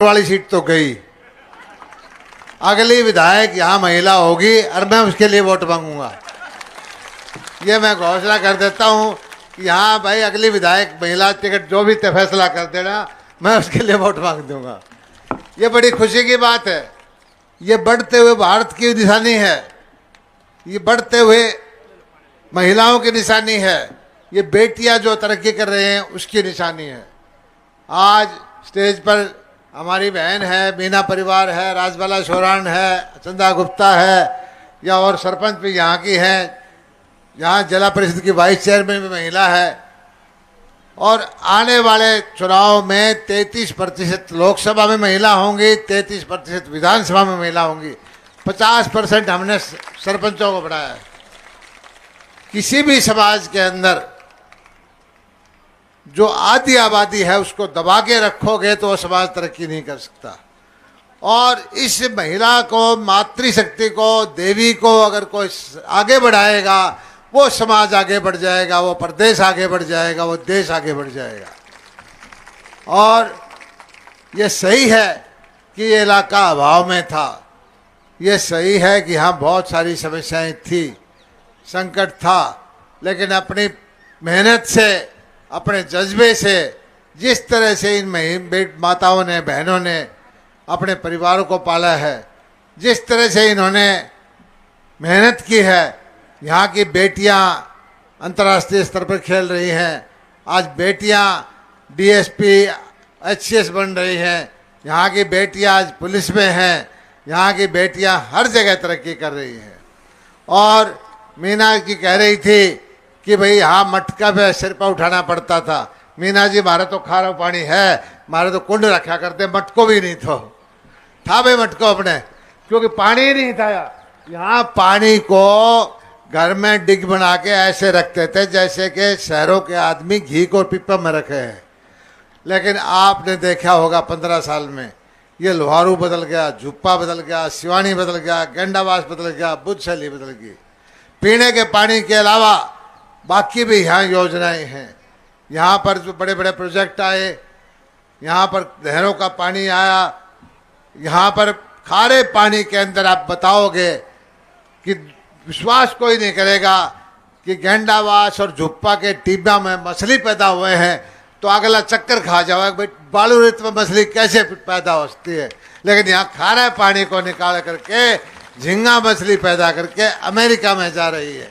वाली सीट तो गई, अगली विधायक यहाँ महिला होगी और मैं उसके लिए वोट मांगूंगा। ये मैं घोषणा कर देता हूँ कि यहाँ भाई अगली विधायक महिला टिकट जो भी फैसला कर देना, मैं उसके लिए वोट मांग दूंगा। ये बड़ी खुशी की बात है। ये बढ़ते हुए भारत की निशानी है, ये बढ़ते हुए महिलाओं की निशानी है, ये बेटियां जो तरक्की कर रहे हैं उसकी निशानी है। आज स्टेज पर हमारी बहन है, मीना परिवार है, राजबाला सोरान है, चंदा गुप्ता है, या और सरपंच भी यहाँ की हैं, यहाँ जिला परिषद की वाइस चेयरमैन भी महिला है। और आने वाले चुनाव में 33% लोकसभा में महिला होंगी, 33% विधानसभा में महिला होंगी, 50% हमने सरपंचों को बढ़ाया है। किसी भी समाज के अंदर जो आधी आबादी है उसको दबा के रखोगे तो वो समाज तरक्की नहीं कर सकता। और इस महिला को, मातृशक्ति को, देवी को अगर कोई आगे बढ़ाएगा, वो समाज आगे बढ़ जाएगा, वो प्रदेश आगे बढ़ जाएगा, वो देश आगे बढ़ जाएगा। और ये सही है कि ये इलाका अभाव में था, ये सही है कि यहाँ बहुत सारी समस्याएं थी, संकट था, लेकिन अपनी मेहनत से, अपने जज्बे से, जिस तरह से इन माताओं ने, बहनों ने अपने परिवारों को पाला है, जिस तरह से इन्होंने मेहनत की है, यहाँ की बेटियाँ अंतर्राष्ट्रीय स्तर पर खेल रही हैं। आज बेटियाँ डीएसपी, एचसीएस बन रही हैं, यहाँ की बेटियाँ आज पुलिस में हैं, यहाँ की बेटियाँ हर जगह तरक्की कर रही हैं। और मीना जी कह रही थी कि भाई यहाँ मटका पे सिर पर उठाना पड़ता था। मीना जी, हमारा तो खारा पानी है, हमारे तो कुंड रखा करते, मटको भी नहीं था भाई मटको अपने, क्योंकि पानी ही नहीं था। यहाँ पानी को घर में डिग बना के ऐसे रखते थे जैसे कि शहरों के आदमी घी को पिप्पा में रखे हैं। लेकिन आपने देखा होगा 15 साल में ये लोहारू बदल गया, झुप्पा बदल गया, सिवानी बदल गया, गेंडावास बदल गया, बुद्धशैली बदल गई। पीने के पानी के अलावा बाकी भी यहाँ योजनाएं हैं। यहाँ पर जो बड़े बड़े प्रोजेक्ट आए, यहाँ पर नहरों का पानी आया, यहाँ पर खारे पानी के अंदर आप बताओगे कि विश्वास कोई नहीं करेगा कि गेंडावास और झुप्पा के टिब्बा में मछली पैदा हुए हैं तो अगला चक्कर खा जाओगे भाई बालू रेत में मछली कैसे पैदा होती है। लेकिन यहाँ खारे पानी को निकाल करके झींगा मछली पैदा करके अमेरिका में जा रही है,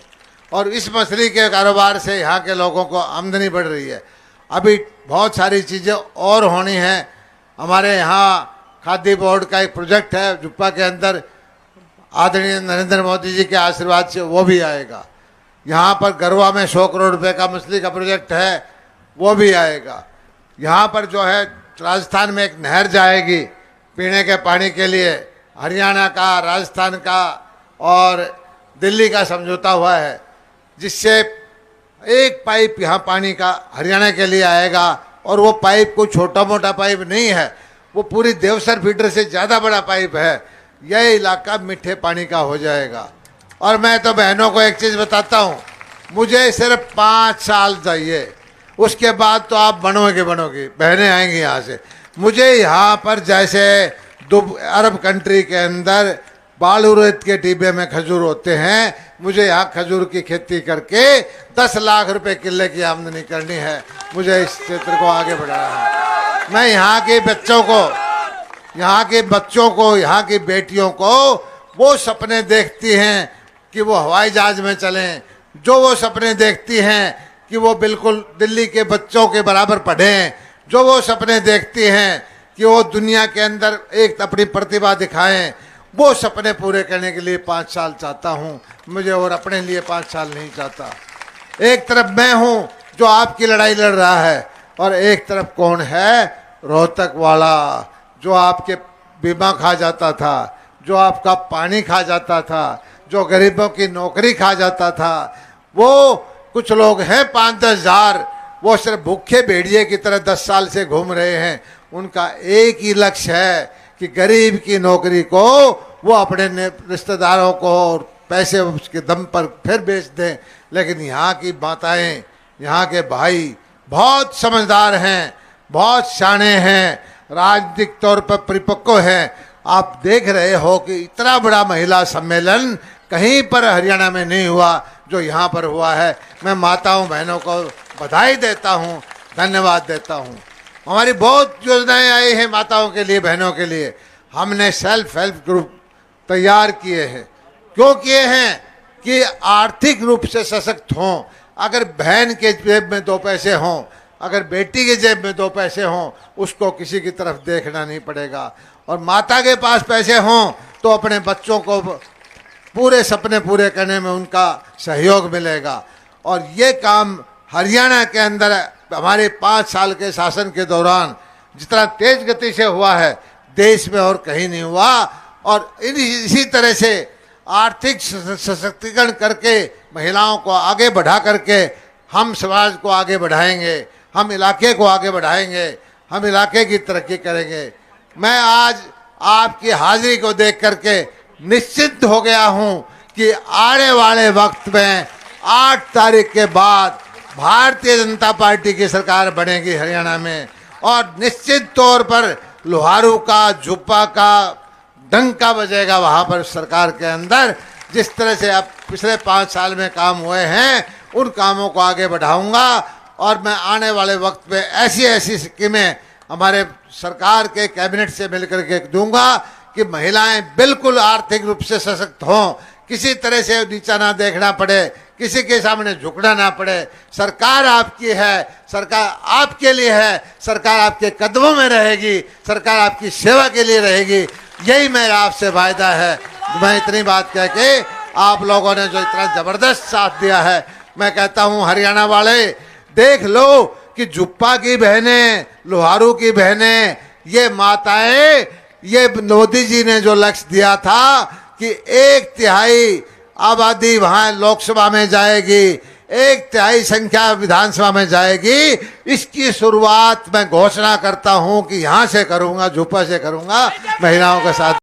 और इस मछली के कारोबार से यहाँ के लोगों को आमदनी बढ़ रही है। अभी बहुत सारी चीज़ें और होनी हैं। हमारे यहाँ खाद्य बोर्ड का एक प्रोजेक्ट है झुप्पा के अंदर, आदरणीय नरेंद्र मोदी जी के आशीर्वाद से वो भी आएगा। यहाँ पर गरवा में 100 करोड़ रुपए का मछली का प्रोजेक्ट है, वो भी आएगा। यहाँ पर जो है राजस्थान में एक नहर जाएगी पीने के पानी के लिए, हरियाणा का, राजस्थान का और दिल्ली का समझौता हुआ है, जिससे एक पाइप यहाँ पानी का हरियाणा के लिए आएगा। और वो पाइप कोई छोटा मोटा पाइप नहीं है, वो पूरी देवसर फीडर से ज़्यादा बड़ा पाइप है। यह इलाका मीठे पानी का हो जाएगा। और मैं तो बहनों को एक चीज़ बताता हूँ, मुझे सिर्फ 5 साल चाहिए, उसके बाद तो आप बनोगे बहनें आएंगी यहाँ से। मुझे यहाँ पर जैसे अरब कंट्री के अंदर बालू रेत के टिब्बे में खजूर होते हैं, मुझे यहाँ खजूर की खेती करके 10 लाख रुपए किले की आमदनी करनी है। मुझे इस क्षेत्र को आगे बढ़ाना है। मैं यहाँ के बच्चों को, यहाँ की बेटियों को वो सपने देखती हैं कि वो हवाई जहाज में चलें, जो वो सपने देखती हैं कि वो बिल्कुल दिल्ली के बच्चों के बराबर पढ़ें, जो वो सपने देखती हैं कि वो दुनिया के अंदर एक अपनी प्रतिभा दिखाएं, वो सपने पूरे करने के लिए 5 साल चाहता हूँ मुझे, और अपने लिए 5 साल नहीं चाहता। एक तरफ मैं हूँ जो आपकी लड़ाई लड़ रहा है, और एक तरफ कौन है? रोहतक वाला, जो आपके बीमा खा जाता था, जो आपका पानी खा जाता था, जो गरीबों की नौकरी खा जाता था। वो कुछ लोग हैं 5-10 हजार, वो सिर्फ भूखे भेड़िए की तरह 10 साल से घूम रहे हैं। उनका एक ही लक्ष्य है कि गरीब की नौकरी को वो अपने रिश्तेदारों को और पैसे उसके दम पर फिर बेच दें। लेकिन यहाँ की माताएं, यहाँ के भाई बहुत समझदार हैं, बहुत शाने हैं। राजनीतिक तौर पर परिपक्व हैं। आप देख रहे हो कि इतना बड़ा महिला सम्मेलन कहीं पर हरियाणा में नहीं हुआ जो यहाँ पर हुआ है। मैं माताओं बहनों को बधाई देता हूँ, धन्यवाद देता हूँ। हमारी बहुत योजनाएं आई हैं माताओं के लिए, बहनों के लिए। हमने सेल्फ हेल्प ग्रुप तैयार किए हैं। क्यों किए हैं? कि आर्थिक रूप से सशक्त हों। अगर बहन के जेब में 2 पैसे हों, अगर बेटी के जेब में 2 पैसे हों, उसको किसी की तरफ देखना नहीं पड़ेगा। और माता के पास पैसे हों तो अपने बच्चों को पूरे सपने पूरे करने में उनका सहयोग मिलेगा। और ये काम हरियाणा के अंदर हमारे 5 साल के शासन के दौरान जितना तेज गति से हुआ है, देश में और कहीं नहीं हुआ। और इसी तरह से आर्थिक सशक्तिकरण करके महिलाओं को आगे बढ़ा करके हम समाज को आगे बढ़ाएंगे, हम इलाके को आगे बढ़ाएंगे, हम इलाके की तरक्की करेंगे। मैं आज आपकी हाजिरी को देख करके निश्चिंत हो गया हूं कि आने वाले वक्त में 8 तारीख के बाद भारतीय जनता पार्टी की सरकार बनेगी हरियाणा में। और निश्चित तौर पर लोहारू का, जुप्पा का डंका बजेगा वहां पर सरकार के अंदर। जिस तरह से अब पिछले 5 साल में काम हुए हैं, उन कामों को आगे बढ़ाऊंगा। और मैं आने वाले वक्त में ऐसी ऐसी स्कीमें हमारे सरकार के कैबिनेट से मिलकर के दूंगा कि महिलाएं बिल्कुल आर्थिक रूप से सशक्त हों, किसी तरह से नीचा ना देखना पड़े, किसी के सामने झुकना ना पड़े। सरकार आपकी है, सरकार आपके लिए है, सरकार आपके कदमों में रहेगी, सरकार आपकी सेवा के लिए रहेगी। यही मेरा आपसे वायदा है। मैं इतनी बात कह के आप लोगों ने जो इतना जबरदस्त साथ दिया है, मैं कहता हूं हरियाणा वाले देख लो कि जुप्पा की बहनें, लोहारू की बहनें, ये माताएं, ये मोदी जी ने जो लक्ष्य दिया था कि 1/3 आबादी वहां लोकसभा में जाएगी, 1/3 संख्या विधानसभा में जाएगी, इसकी शुरुआत मैं घोषणा करता हूं कि यहां से करूंगा, जुप्पा से करूंगा, महिलाओं के साथ।